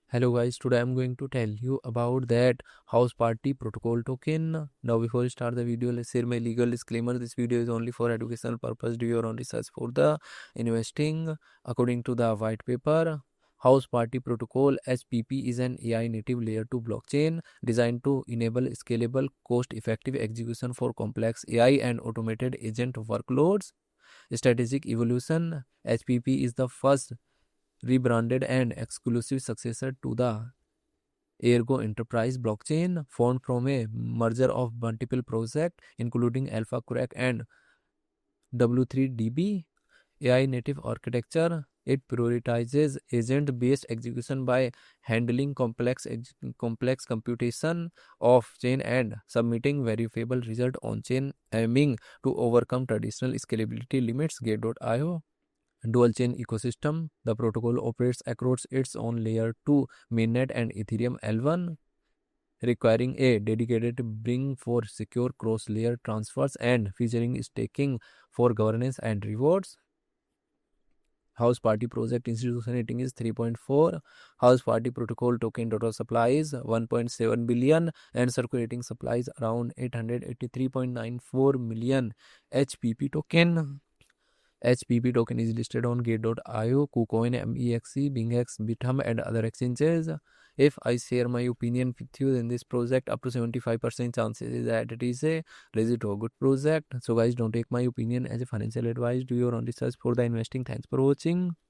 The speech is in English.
Hello guys, today I'm going to tell you about that house party protocol token. Now before we start the video, let's share my legal disclaimer. This video is only for educational purpose. Do your own research for the investing. According to the white paper, house party protocol HPP is an AI native layer 2 blockchain designed to enable scalable, cost effective execution for complex AI and automated agent workloads. Strategic evolution: HPP is the first rebranded and exclusive successor to the Ergo Enterprise blockchain, formed from a merger of multiple projects, including AlphaCrack and W3DB. AI native architecture. It prioritizes agent-based execution by handling complex computation off-chain and submitting verifiable result on-chain, aiming to overcome traditional scalability limits. Gate.io dual chain ecosystem. The protocol operates across its own layer 2 mainnet and Ethereum L1, requiring a dedicated bring for secure cross-layer transfers and featuring staking for governance and rewards. House Party project institution rating is 3.4. House Party protocol token total supply is 1.7 billion and circulating supplies around 883.94 million HPP token. HPP token is listed on Gate.io, KuCoin, MEXC, BingX, Bithumb, and other exchanges. If I share my opinion with you, then this project up to 75% chances is that it is a legit or good project. So guys, don't take my opinion as a financial advice. Do your own research for the investing. Thanks for watching.